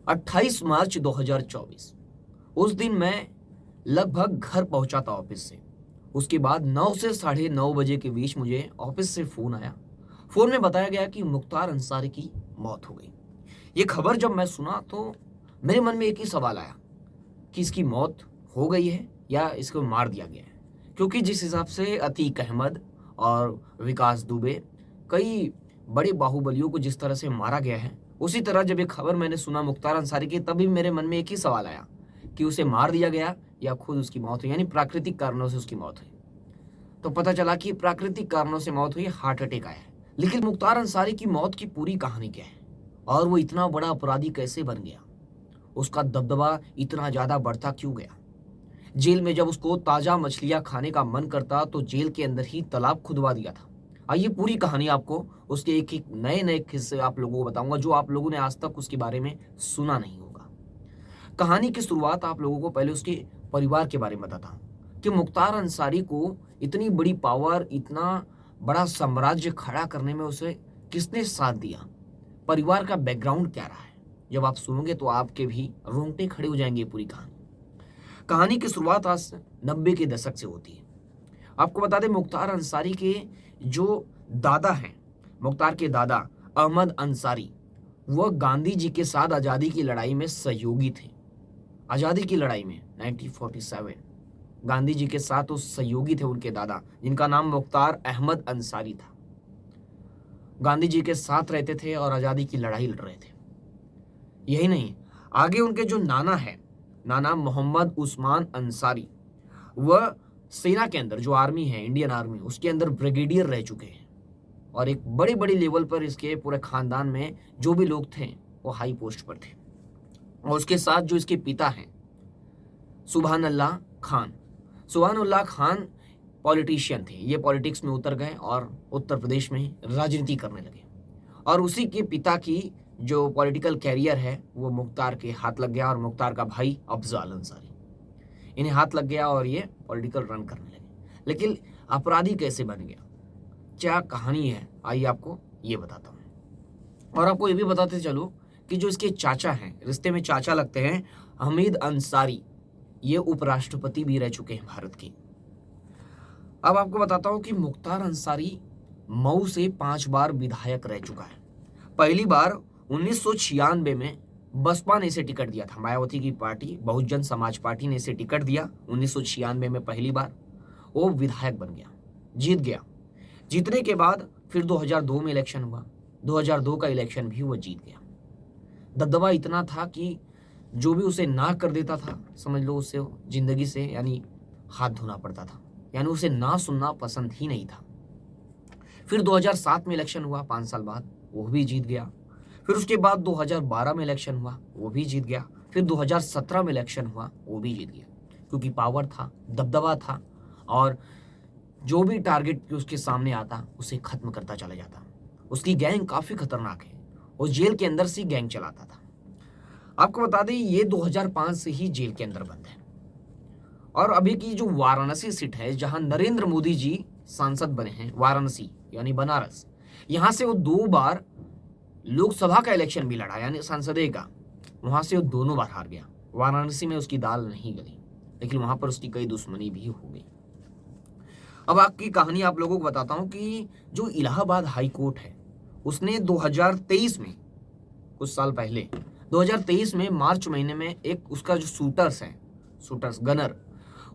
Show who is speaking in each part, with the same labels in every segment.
Speaker 1: 28 मार्च 2024। उस दिन मैं लगभग घर पहुंचा था ऑफिस से। उसके बाद 9 से साढ़े 9 बजे के बीच मुझे ऑफिस से फोन आया। फोन में बताया गया कि मुख्तार अंसारी की मौत हो गई। ये खबर जब मैं सुना तो मेरे मन में एक ही सवाल आया कि इसकी मौत हो गई है या इसको मार दिया गया है। क्योंकि जिस हिसाब से अतीक अहमद और विकास दुबे, कई बड़े बाहुबलियों को जिस तरह से मारा गया है, उसी तरह जब ये खबर मैंने सुना मुख्तार अंसारी की, तभी मेरे मन में एक ही सवाल आया कि उसे मार दिया गया या खुद उसकी मौत हुई, यानी प्राकृतिक कारणों से उसकी मौत हुई। तो पता चला कि प्राकृतिक कारणों से मौत हुई, हार्ट अटैक आया है। लेकिन मुख्तार अंसारी की मौत की पूरी कहानी क्या है और वो इतना बड़ा अपराधी कैसे बन गया, उसका दबदबा इतना ज्यादा बढ़ता क्यों गया। जेल में जब उसको ताजा मछलियां खाने का मन करता तो जेल के अंदर ही तालाब खुदवा दिया था। आइए पूरी कहानी आपको उसके एक एक नए नए किस्से आप लोगों को बताऊंगा जो आप लोगों ने आज तक उसके बारे में सुना नहीं होगा। कहानी की शुरुआत आप लोगों को पहले उसके परिवार के बारे में बताता हूँ कि मुख्तार अंसारी को इतनी बड़ी पावर, इतना बड़ा साम्राज्य खड़ा करने में उसे किसने साथ दिया, परिवार का बैकग्राउंड क्या रहा है। जब आप सुनोगे तो आपके भी रोंगटे खड़े हो जाएंगे। पूरी कहानी कहानी की शुरुआत आज 90 के दशक से होती है। आपको बता दें, मुख्तार अंसारी के जो दादा हैं, मुख्तार के दादा अहमद अंसारी, वह गांधी जी के साथ आज़ादी की लड़ाई में सहयोगी थे। आज़ादी की लड़ाई में 1947 गांधी जी के साथ वो सहयोगी थे। उनके दादा, जिनका नाम मुख्तार अहमद अंसारी था, गांधी जी के साथ रहते थे और आज़ादी की लड़ाई लड़ रहे थे। यही नहीं, आगे उनके जो नाना है, नाना मोहम्मद उस्मान अंसारी, वह सेना के अंदर जो आर्मी है, इंडियन आर्मी, उसके अंदर ब्रिगेडियर रह चुके हैं और एक बड़े बड़े लेवल पर इसके पूरे खानदान में जो भी लोग थे वो हाई पोस्ट पर थे। और उसके साथ जो इसके पिता हैं सुभानुल्लाह खान, सुभानुल्लाह खान पॉलिटिशियन थे। ये पॉलिटिक्स में उतर गए और उत्तर प्रदेश में राजनीति करने लगे और उसी के पिता की जो पॉलिटिकल कैरियर है वो मुख्तार के हाथ लग गया और मुख्तार का भाई अफजाल अंसारी, इन्हें हाथ लग गया और ये पॉलिटिकल रन करने लगे। लेकिन अपराधी कैसे बन गया, क्या कहानी है, आइए आपको ये बताता हूँ। और आपको ये भी बताते चलो कि जो इसके चाचा हैं, रिश्ते में चाचा लगते हैं, हमीद अंसारी, ये उपराष्ट्रपति भी रह चुके हैं भारत के। अब आपको बताता हूँ कि मुख्तार अंसारी मऊ से 5 बार विधायक रह चुका है। पहली बार 1996 में बसपा ने इसे टिकट दिया था, मायावती की पार्टी बहुजन समाज पार्टी ने इसे टिकट दिया। 1996 में पहली बार वो विधायक बन गया, जीत गया। जीतने के बाद फिर 2002 में इलेक्शन हुआ, 2002 का इलेक्शन भी वो जीत गया। दबदबा इतना था कि जो भी उसे ना कर देता था, समझ लो उससे जिंदगी से यानी हाथ धोना पड़ता था, यानी उसे ना सुनना पसंद ही नहीं था। फिर 2007 में इलेक्शन हुआ, 5 साल बाद, वो भी जीत गया। फिर उसके बाद 2012 में इलेक्शन हुआ, वो भी जीत गया। फिर 2017 में इलेक्शन हुआ, वो भी जीत गया, क्योंकि पावर था, दबदबा था और जो भी टारगेट उसके सामने आता उसे खत्म करता चला जाता। उसकी गैंग काफी खतरनाक है, वो जेल के अंदर से गैंग चलाता था। आपको बता दें ये 2005 से ही जेल के अंदर बंद है। और अभी की जो वाराणसी सीट है जहां नरेंद्र मोदी जी सांसद बने हैं, वाराणसी यानी बनारस, यहां से वो 2 बार लोकसभा का इलेक्शन भी लड़ा, यानी सांसदे का, वहां से वो दोनों बार हार गया। वाराणसी में उसकी दाल नहीं गली, लेकिन वहां पर उसकी कई दुश्मनी भी हो गई। अब आपकी कहानी आप लोगों को बताता हूं कि जो इलाहाबाद हाई कोर्ट है, उसने 2023 में, कुछ साल पहले 2023 में मार्च महीने में एक उसका जो शूटर्स गनर,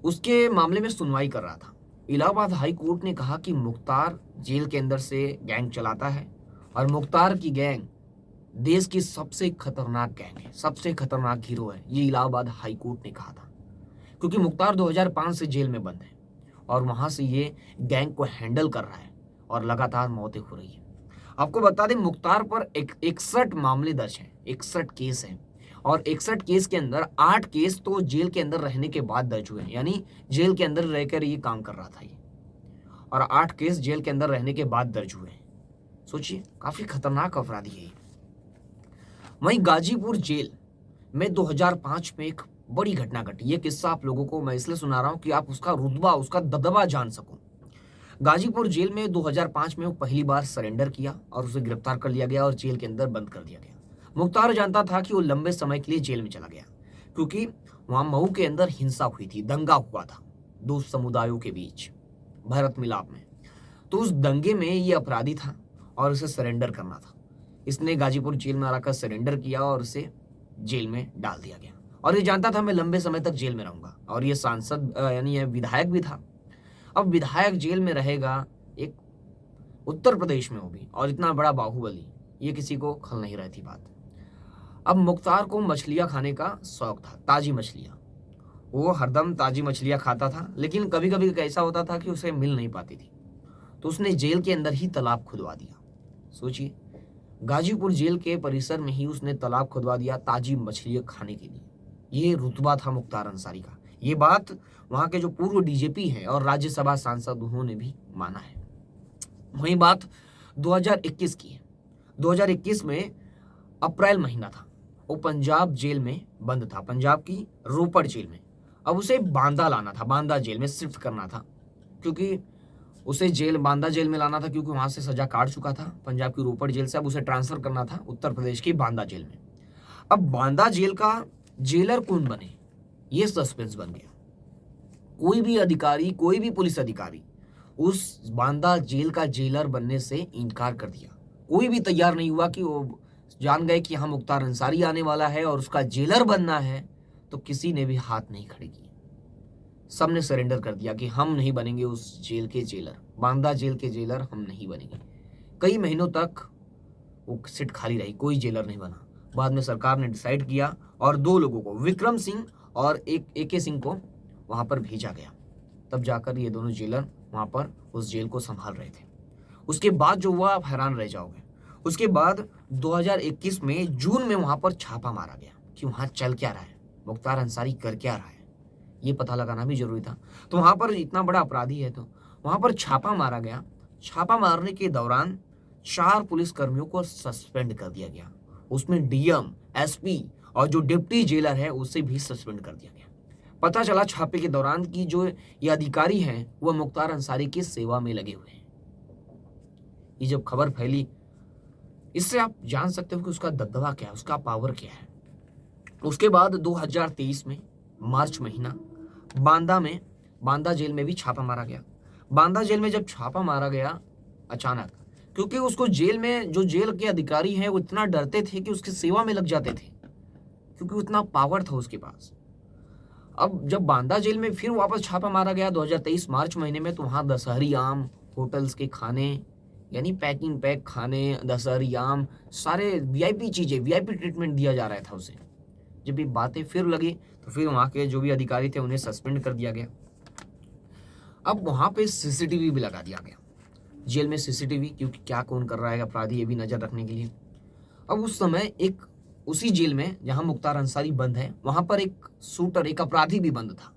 Speaker 1: उसके मामले में सुनवाई कर रहा था। इलाहाबाद हाई कोर्ट ने कहा कि मुख्तार जेल के अंदर से गैंग चलाता है और मुख्तार की गैंग देश की सबसे खतरनाक गैंग है, सबसे खतरनाक हीरो है, ये इलाहाबाद हाई कोर्ट ने कहा था। क्योंकि मुख्तार 2005 से जेल में बंद है और वहां से ये गैंग को हैंडल कर रहा है और लगातार मौतें हो रही है। आपको बता दें मुख्तार पर 61 मामले दर्ज हैं, 61 केस हैं और 61 केस के अंदर 8 केस तो जेल के अंदर रहने के बाद दर्ज हुए हैं, यानी जेल के अंदर रहकर ये काम कर रहा था ये, और 8 केस जेल के अंदर रहने के बाद दर्ज हुए हैं। सोचिए, काफी खतरनाक अपराधी है। वहीं गाजीपुर जेल में 2005 में एक बड़ी घटना घटी। ये किस्सा आप लोगों को मैं इसलिए सुना रहा हूं कि आप उसका रुतबा, उसका दबदबा जान सको। गाजीपुर जेल में 2005 में वो पहली बार सरेंडर किया और उसे गिरफ्तार कर लिया गया और जेल के अंदर बंद कर दिया गया। मुख्तार जानता था कि वो लंबे समय के लिए जेल में चला गया, क्योंकि वहां मऊ के अंदर हिंसा हुई थी, दंगा हुआ था दो समुदायों के बीच भरत मिलाप में। तो उस दंगे में ये अपराधी था और उसे सरेंडर करना था। इसने गाजीपुर जेल में आकर सरेंडर किया और उसे जेल में डाल दिया गया। और ये जानता था मैं लंबे समय तक जेल में रहूंगा। और ये सांसद यानी ये विधायक भी था। अब विधायक जेल में रहेगा, एक उत्तर प्रदेश में, वो भी, और इतना बड़ा बाहुबली, ये किसी को खल नहीं रहती बात। अब मुख्तार को मछलियां खाने का शौक था, ताजी मछलियां। वो हरदम ताजी मछलियां खाता था, लेकिन कभी कभी ऐसा होता था कि उसे मिल नहीं पाती थी। तो उसने जेल के अंदर ही तालाब खुदवा दिया। सोचिए, गाजीपुर जेल के परिसर में ही उसने तालाब खुदवा दिया ताजी मछलियां खाने के लिए। ये रुतबा था मुख्तार अंसारी का। ये बात वहां के जो पूर्व डीजीपी हैं और राज्यसभा सांसद, उन्होंने भी माना है। वही बात 2021 की है। 2021 में अप्रैल महीना था। वो पंजाब जेल में बंद था, पंजाब की रोपड़ जेल में। अब उसे बांदा लाना था, बांदा जेल में शिफ्ट करना था, क्योंकि उसे बांदा जेल में लाना था, क्योंकि वहां से सजा काट चुका था पंजाब की रोपड़ जेल से। अब उसे ट्रांसफर करना था उत्तर प्रदेश की बांदा जेल में। अब बांदा जेल का जेलर कौन बने, ये सस्पेंस बन गया। कोई भी अधिकारी, कोई भी पुलिस अधिकारी उस बांदा जेल का जेलर बनने से इनकार कर दिया। कोई भी तैयार नहीं हुआ कि वो जान गए कि हाँ मुख्तार अंसारी आने वाला है और उसका जेलर बनना है, तो किसी ने भी हाथ नहीं खड़े किए। सबने सरेंडर कर दिया कि हम नहीं बनेंगे उस जेल के जेलर, बांदा जेल के जेलर हम नहीं बनेंगे। कई महीनों तक वो सीट खाली रही, कोई जेलर नहीं बना। बाद में सरकार ने डिसाइड किया और दो लोगों को, विक्रम सिंह और AK सिंह को वहां पर भेजा गया। तब जाकर ये दोनों जेलर वहां पर उस जेल को संभाल रहे थे। उसके बाद जो हुआ, आप हैरान रह जाओगे। उसके बाद 2021 में जून में वहां पर छापा मारा गया कि वहां चल क्या रहा है, मुख्तार अंसारी कर क्या रहा है, ये पता लगाना भी जरूरी था। तो वहां पर इतना बड़ा अपराधी है, तो वहां पर छापा मारा गया। छापा मारने के दौरान 4 पुलिस कर्मियों को सस्पेंड कर दिया गया। उसमें DM, SP और जो डिप्टी जेलर है उसे भी सस्पेंड कर दिया गया। पता चला छापे के दौरान कि जो ये अधिकारी हैं वह मुख्तार अंसारी की सेवा में लगे हुए हैं। ये जब खबर फैली, इससे आप जान सकते हो कि उसका दबदबा क्या है, उसका पावर क्या है। उसके बाद 2023 में मार्च महीना बांदा जेल में भी छापा मारा गया। बांदा जेल में जब छापा मारा गया अचानक, क्योंकि उसको जेल में जो जेल के अधिकारी हैं वो इतना डरते थे कि उसकी सेवा में लग जाते थे, क्योंकि उतना पावर था उसके पास। अब जब बांदा जेल में फिर वापस छापा मारा गया 2023 मार्च महीने में, तो वहां दशहरी आम, होटल्स के खाने, यानी पैकिंग पैक खाने, दशहरी आम, सारे VIP चीजें, VIP ट्रीटमेंट दिया जा रहा था उसे। जब ये बातें फिर लगी तो फिर वहां के जो भी अधिकारी थे उन्हें सस्पेंड कर दिया गया। अब वहां पे CCTV भी लगा दिया गया, जेल में CCTV, क्योंकि क्या कौन कर रहा है अपराधी, ये भी नजर रखने के लिए। अब उस समय उसी जेल में जहां मुख्तार अंसारी बंद है, वहां पर एक शूटर, एक अपराधी भी बंद था।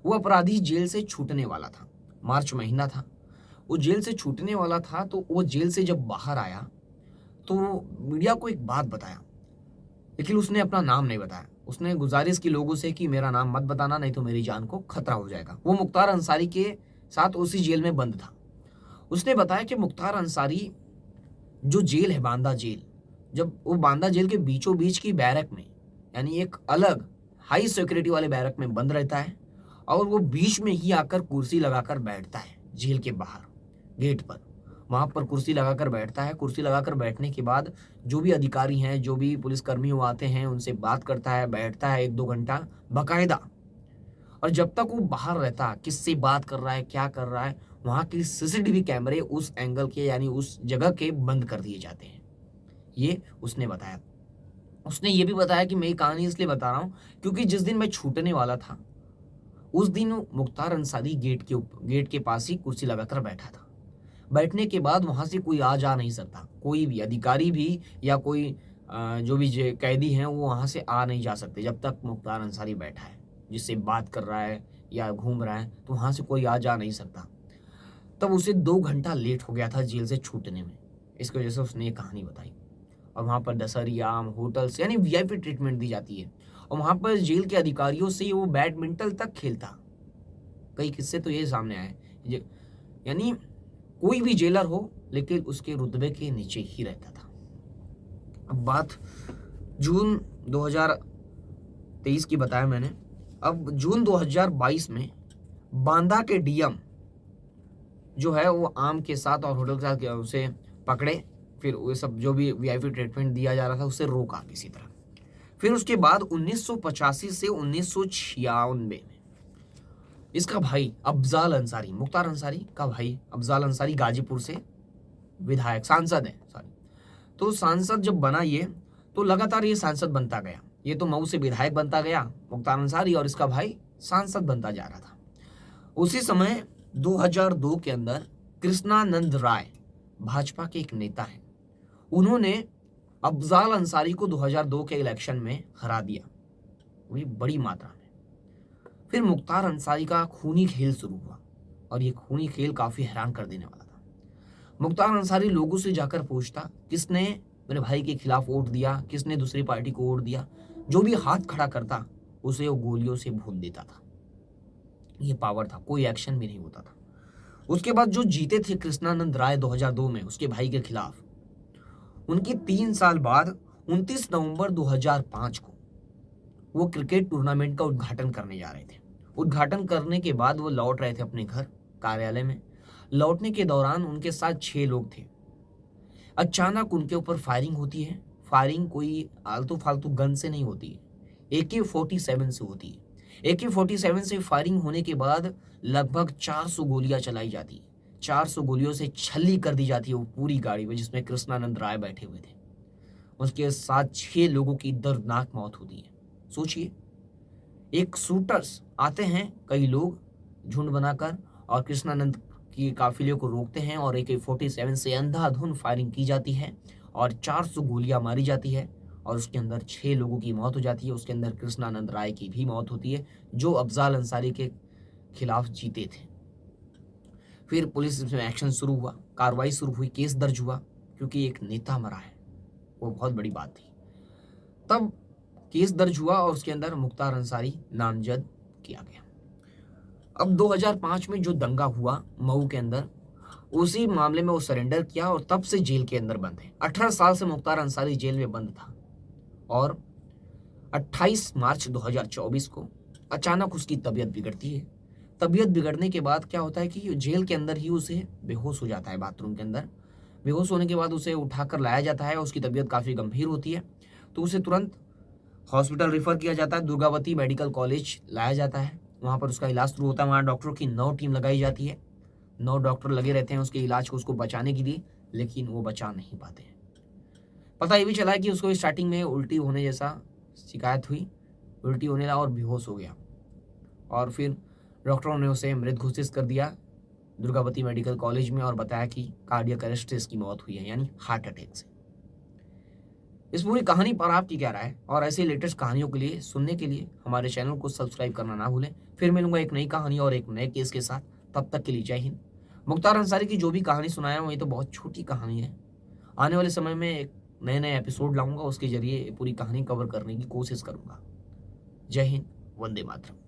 Speaker 1: वो अपराधी जेल से छूटने वाला था, मार्च महीना था, वो जेल से छूटने वाला था। तो वो जेल से जब बाहर आया तो मीडिया को एक बात बताया, लेकिन उसने अपना नाम नहीं बताया। उसने गुजारिश की लोगों से कि मेरा नाम मत बताना, नहीं तो मेरी जान को खतरा हो जाएगा। वो मुख्तार अंसारी के साथ उसी जेल में बंद था। उसने बताया कि मुख्तार अंसारी जो जेल है बांदा जेल, जब वो बांदा जेल के बीचों बीच की बैरक में, यानी एक अलग हाई सिक्योरिटी वाले बैरक में बंद रहता है, और वो बीच में ही आकर कुर्सी लगाकर बैठता है जेल के बाहर गेट पर। वहां पर कुर्सी लगाकर बैठता है। कुर्सी लगाकर बैठने के बाद जो भी अधिकारी हैं, जो भी पुलिसकर्मी वो आते हैं, उनसे बात करता है, बैठता है 1-2 घंटा बाकायदा। और जब तक वो बाहर रहता, किससे बात कर रहा है, क्या कर रहा है, वहां के CCTV कैमरे उस एंगल के, यानी उस जगह के बंद कर दिए जाते हैं। ये उसने बताया। उसने ये भी बताया कि मैं ये कहानी इसलिए बता रहा हूं क्योंकि जिस दिन मैं छूटने वाला था, उस दिन मुख्तार अंसारी गेट के पास ही कुर्सी लगाकर बैठा था। बैठने के बाद वहां से कोई आ जा नहीं सकता, कोई भी अधिकारी भी या कोई जो भी कैदी हैं वो वहां से आ नहीं जा सकते जब तक मुख्तार अंसारी बैठा है, जिससे बात कर रहा है या घूम रहा है, तो वहां से कोई आ जा नहीं सकता। तब उसे 2 घंटा लेट हो गया था जेल से छूटने में। इसकी वजह से उसने ये कहानी बताई। और वहां पर दशहरी आम, होटल्स, यानी VIP ट्रीटमेंट दी जाती है। और वहां पर जेल के अधिकारियों से वो बैडमिंटन तक खेलता। कई किस्से तो ये सामने आए, यानी कोई भी जेलर हो लेकिन उसके रुतबे के नीचे ही रहता था। अब बात जून 2023 की बताया मैंने। अब जून 2022 में बांदा के डीएम जो है वो आम के साथ और होटल के साथ उसे पकड़े, फिर वो सब जो भी वीआईपी ट्रीटमेंट दिया जा रहा था उसे रोका किसी तरह। फिर उसके बाद 1985 से 1996 में इसका भाई अफजाल अंसारी, मुख्तार अंसारी का भाई अफजाल अंसारी गाजीपुर से विधायक सांसद है सॉरी, तो सांसद जब बना ये, तो लगातार ये सांसद बनता गया। ये तो मऊ से विधायक बनता गया मुख्तार अंसारी, और इसका भाई सांसद बनता जा रहा था। उसी समय 2002 के अंदर कृष्णानंद राय भाजपा के एक नेता हैं, उन्होंने अफजाल अंसारी को 2002 के इलेक्शन में हरा दिया, वही बड़ी मात्रा में। फिर मुख्तार अंसारी का खूनी खेल शुरू हुआ, और ये खूनी खेल काफी हैरान कर देने वाला था। मुख्तार अंसारी लोगों से जाकर पूछता, किसने मेरे भाई के खिलाफ वोट दिया, किसने दूसरी पार्टी को वोट दिया, जो भी हाथ खड़ा करता उसे वो गोलियों से भून देता था। ये पावर था, कोई एक्शन भी नहीं होता था। उसके बाद जो जीते थे कृष्णानंद राय 2002 में उसके भाई के खिलाफ, उनके 3 साल बाद 29 नवंबर 2005 को वो क्रिकेट टूर्नामेंट का उद्घाटन करने जा रहे थे। उद्घाटन करने के बाद वो लौट रहे थे अपने घर कार्यालय में। लौटने के दौरान उनके साथ 6 लोग थे। अचानक उनके ऊपर फायरिंग होती है। फायरिंग कोई आलतू फालतू गन से नहीं होती है, AK-47 से होती है। AK-47 से फायरिंग होने के बाद लगभग 400 गोलियां चलाई जाती है। 400 गोलियों से छल्ली कर दी जाती है वो पूरी गाड़ी में जिसमें कृष्णानंद राय बैठे हुए थे। उसके साथ 6 लोगों की दर्दनाक मौत होती है। सोचिए, एक शूटर्स आते हैं कई लोग झुंड बनाकर और कृष्णानंद की काफिले को रोकते हैं, और AK-47 से अंधाधुंध फायरिंग की जाती है और 400 गोलियां मारी जाती है, और उसके अंदर 6 लोगों की मौत हो जाती है। उसके अंदर कृष्णानंद राय की भी मौत होती है जो अफजाल अंसारी के खिलाफ जीते थे। फिर पुलिस में एक्शन शुरू हुआ, कार्रवाई शुरू हुई, केस दर्ज हुआ, क्योंकि एक नेता मरा है, वो बहुत बड़ी बात थी। तब केस दर्ज हुआ और उसके अंदर मुख्तार अंसारी नामजद किया गया। अब 2005 में जो दंगा हुआ मऊ के अंदर, उसी मामले में वो सरेंडर किया और तब से जेल के अंदर बंद है। 18 साल से मुख्तार अंसारी जेल में बंद था, और 28 मार्च 2024 को अचानक उसकी तबीयत बिगड़ती है। तबीयत बिगड़ने के बाद क्या होता है कि जेल के अंदर ही उसे बेहोश हो जाता है, बाथरूम के अंदर। बेहोश होने के बाद उसे उठाकर लाया जाता है, उसकी तबीयत काफ़ी गंभीर होती है, तो उसे तुरंत हॉस्पिटल रेफर किया जाता है। दुर्गावती मेडिकल कॉलेज लाया जाता है, वहाँ पर उसका इलाज शुरू होता है। वहाँ डॉक्टरों की 9 टीम लगाई जाती है, 9 डॉक्टर लगे रहते हैं उसके इलाज को, उसको बचाने के लिए, लेकिन वो बचा नहीं पाते हैं। पता ये भी चला है कि उसको स्टार्टिंग में उल्टी होने जैसा शिकायत हुई, उल्टी होने लगा और बेहोश हो गया, और फिर डॉक्टरों ने उसे मृत घोषित कर दिया दुर्गावती मेडिकल कॉलेज में, और बताया कि कार्डियक अरेस्ट से इसकी मौत हुई है, यानी हार्ट अटैक से। इस पूरी कहानी पर आपकी क्या राय है? और ऐसे लेटेस्ट कहानियों के लिए सुनने के लिए हमारे चैनल को सब्सक्राइब करना ना भूलें। फिर मिलूंगा एक नई कहानी और एक नए केस के साथ, तब तक के लिए जय हिंद। मुख्तार अंसारी की जो भी कहानी सुनाया हूँ ये तो बहुत छोटी कहानी है। आने वाले समय में एक नए एपिसोड लाऊंगा, उसके जरिए पूरी कहानी कवर करने की कोशिश करूंगा। जय हिंद, वंदे मातरम।